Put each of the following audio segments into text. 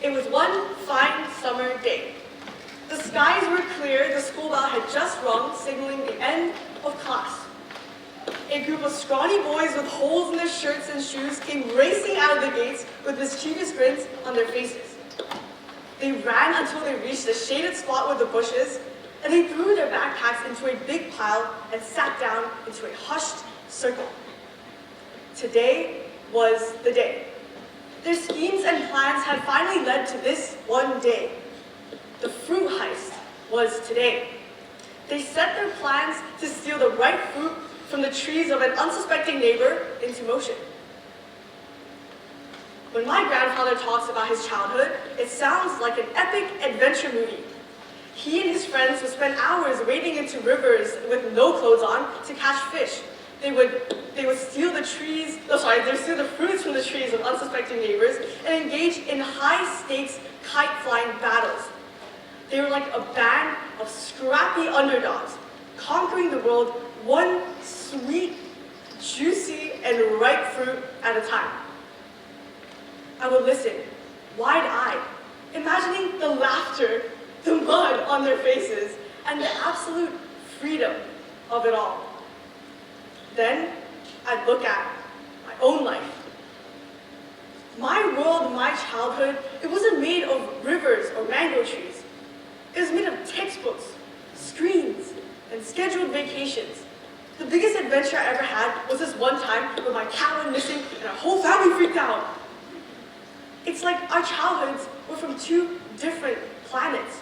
It was one fine summer day. The skies were clear, the school bell had just rung, signaling the end of class. A group of scrawny boys with holes in their shirts and shoes came racing out of the gates with mischievous grins on their faces. They ran until they reached the shaded spot with the bushes, and they threw their backpacks into a big pile and sat down into a hushed circle. Today was the day. Their schemes and plans had finally led to this one day. The fruit heist was today. They set their plans to steal the ripe fruit from the trees of an unsuspecting neighbor into motion. When my grandfather talks about his childhood, it sounds like an epic adventure movie. He and his friends would spend hours wading into rivers with no clothes on to catch fish. They would steal the fruits from the trees of unsuspecting neighbors and engage in high-stakes kite-flying battles. They were like a band of scrappy underdogs, conquering the world one sweet, juicy, and ripe fruit at a time. I would listen, wide-eyed, imagining the laughter, the mud on their faces, and the absolute freedom of it all. Then, I'd look at my own life. My world, my childhood, it wasn't made of rivers or mango trees. It was made of textbooks, screens, and scheduled vacations. The biggest adventure I ever had was this one time where my cat went missing and our whole family freaked out. It's like our childhoods were from two different planets.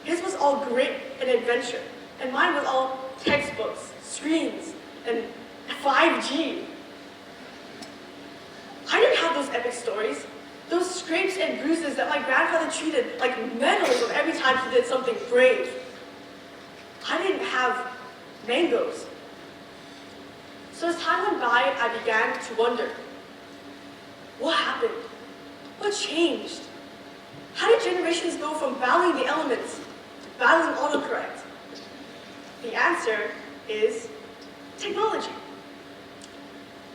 His was all grit and adventure, and mine was all textbooks, screens, and 5G. I didn't have those epic stories, those scrapes and bruises that my grandfather treated like medals of every time he did something brave. I didn't have mangoes. So as time went by, I began to wonder, what happened? What changed? How did generations go from battling the elements to battling autocorrect? The answer is technology.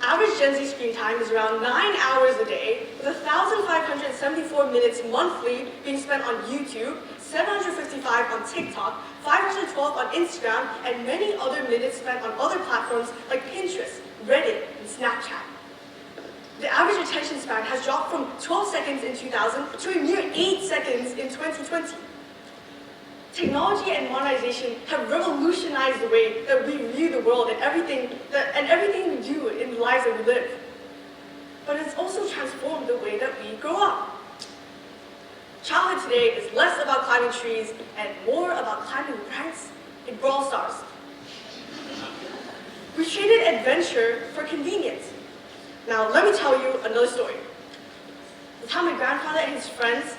Average Gen Z screen time is around 9 hours a day, with 1,574 minutes monthly being spent on YouTube, 755 on TikTok, 512 on Instagram, and many other minutes spent on other platforms like Pinterest, Reddit, and Snapchat. The average attention span has dropped from 12 seconds in 2000 to a mere 8 seconds in 2020. Technology and modernization have revolutionized the way that we view the world and everything we do in the lives that we live. But it's also transformed the way that we grow up. Childhood today is less about climbing trees and more about climbing ranks in Brawl Stars. We traded adventure for convenience. Now, let me tell you another story. The time my grandfather and his friends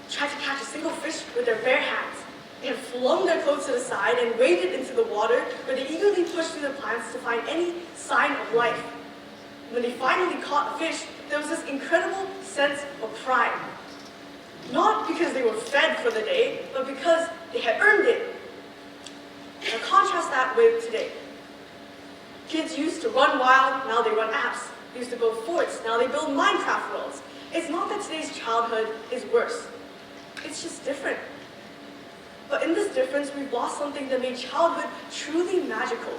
tried to catch a single fish with their bare hands. They had flung their clothes to the side and waded into the water, where they eagerly pushed through the plants to find any sign of life. When they finally caught a fish, there was this incredible sense of pride. Not because they were fed for the day, but because they had earned it. Now contrast that with today. Kids used to run wild, now they run apps. They used to build forts, now they build Minecraft worlds. It's not that today's childhood is worse. It's just different. But in this difference, we've lost something that made childhood truly magical.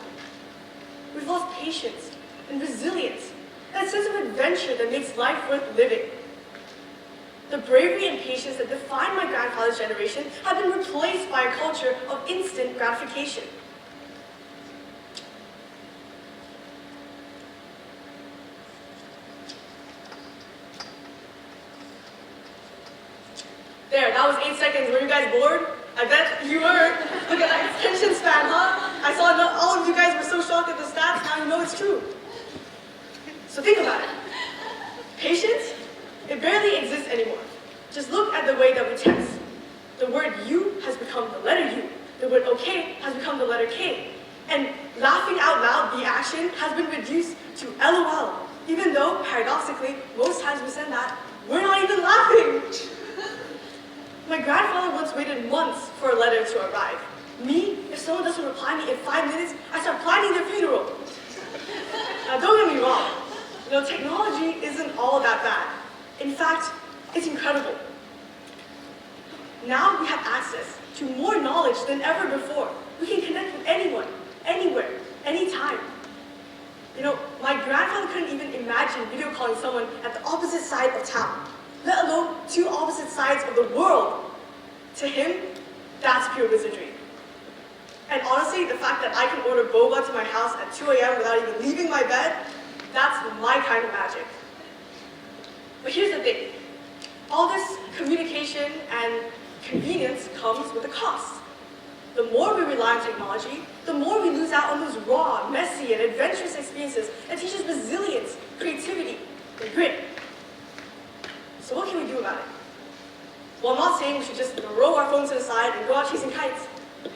We've lost patience and resilience, that sense of adventure that makes life worth living. The bravery and patience that defined my grandfather's generation have been replaced by a culture of instant gratification. There, that was 8 seconds. Were you guys bored? I bet you were. Look at that attention span, huh? I saw all of you guys were so shocked at the stats, now you know it's true. So think about it. Patience, it barely exists anymore. Just look at the way that we text. The word you has become the letter U. The word okay has become the letter K. And laughing out loud, the action, has been reduced to LOL. Even though, paradoxically, most times we send that, we're not even laughing. My grandfather once waited months for a letter to arrive. Me, if someone doesn't reply me in 5 minutes, I start planning their funeral. Now don't get me wrong, technology isn't all that bad. In fact, it's incredible. Now we have access to more knowledge than ever before. We can connect with anyone, anywhere, anytime. You know, my grandfather couldn't even imagine video calling someone at the opposite side of town, let alone two opposite sides of the world. To him, that's pure wizardry. And honestly, the fact that I can order boba to my house at 2 a.m. without even leaving my bed, that's my kind of magic. But here's the thing. All this communication and convenience comes with a cost. The more we rely on technology, the more we lose out on those raw, messy, and adventurous experiences that teach us resilience, creativity, and grit. So what can we do about it? Well, I'm not saying we should just throw our phones to the side and go out chasing kites.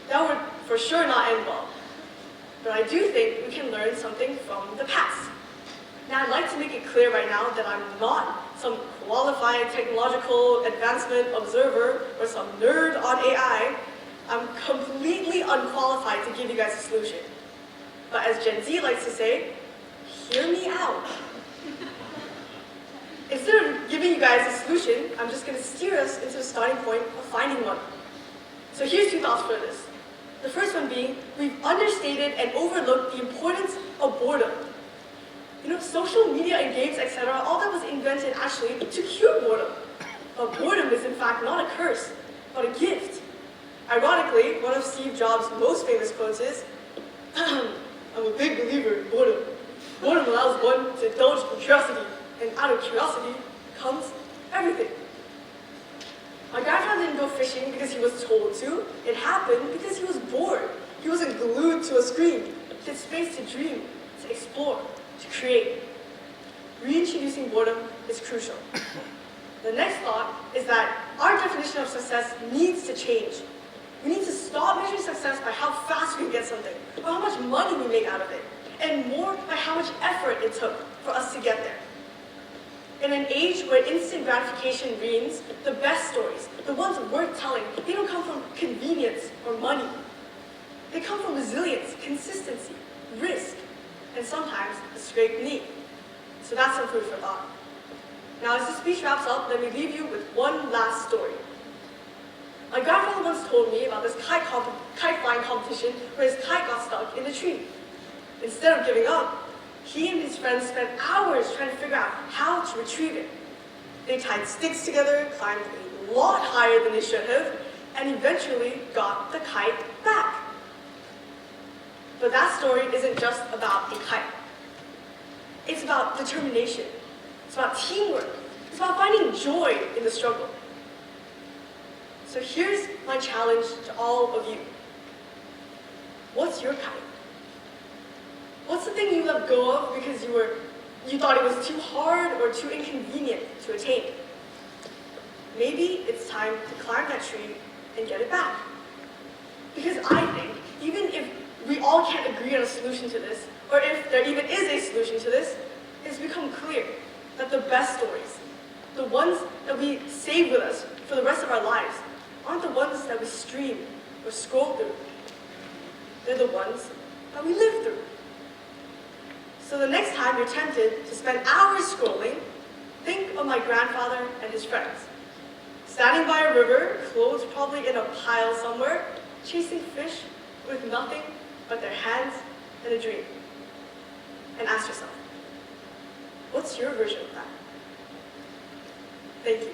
That would for sure not end well. But I do think we can learn something from the past. Now, I'd like to make it clear right now that I'm not some qualified technological advancement observer or some nerd on AI. I'm completely unqualified to give you guys a solution. But as Gen Z likes to say, hear me out. Instead of giving you guys a solution, I'm just going to steer us into the starting point of finding one. So here's two thoughts for this. The first one being, we've understated and overlooked the importance of boredom. You know, social media and games, etc., all that was invented actually to cure boredom. But boredom is in fact not a curse, but a gift. Ironically, one of Steve Jobs' most famous quotes is, I'm a big believer in boredom. Boredom allows one to indulge in curiosity, and out of curiosity comes everything. My grandfather didn't go fishing because he was told to. It happened because he was bored. He wasn't glued to a screen. He had space to dream, to explore, to create. Reintroducing boredom is crucial. The next thought is that our definition of success needs to change. We need to stop measuring success by how fast we can get something, or how much money we make out of it, and more by how much effort it took for us to get there. In an age where instant gratification reigns, the best stories, the ones worth telling, they don't come from convenience or money. They come from resilience, consistency, risk, and sometimes a scraped knee. So that's some food for thought. Now, as the speech wraps up, let me leave you with one last story. My grandfather once told me about this kite flying competition where his kite got stuck in a tree. Instead of giving up, he and his friends spent hours trying to figure out how to retrieve it. They tied sticks together, climbed a lot higher than they should have, and eventually got the kite back. But that story isn't just about a kite. It's about determination. It's about teamwork. It's about finding joy in the struggle. So here's my challenge to all of you. What's your kite? What's the thing you let go of because you thought it was too hard or too inconvenient to attain? Maybe it's time to climb that tree and get it back. Because I think, even if we all can't agree on a solution to this, or if there even is a solution to this, it's become clear that the best stories, the ones that we save with us for the rest of our lives, aren't the ones that we stream or scroll through. They're the ones that we live through. So the next time you're tempted to spend hours scrolling, think of my grandfather and his friends. Standing by a river, clothes probably in a pile somewhere, chasing fish with nothing but their hands and a dream. And ask yourself, what's your version of that? Thank you.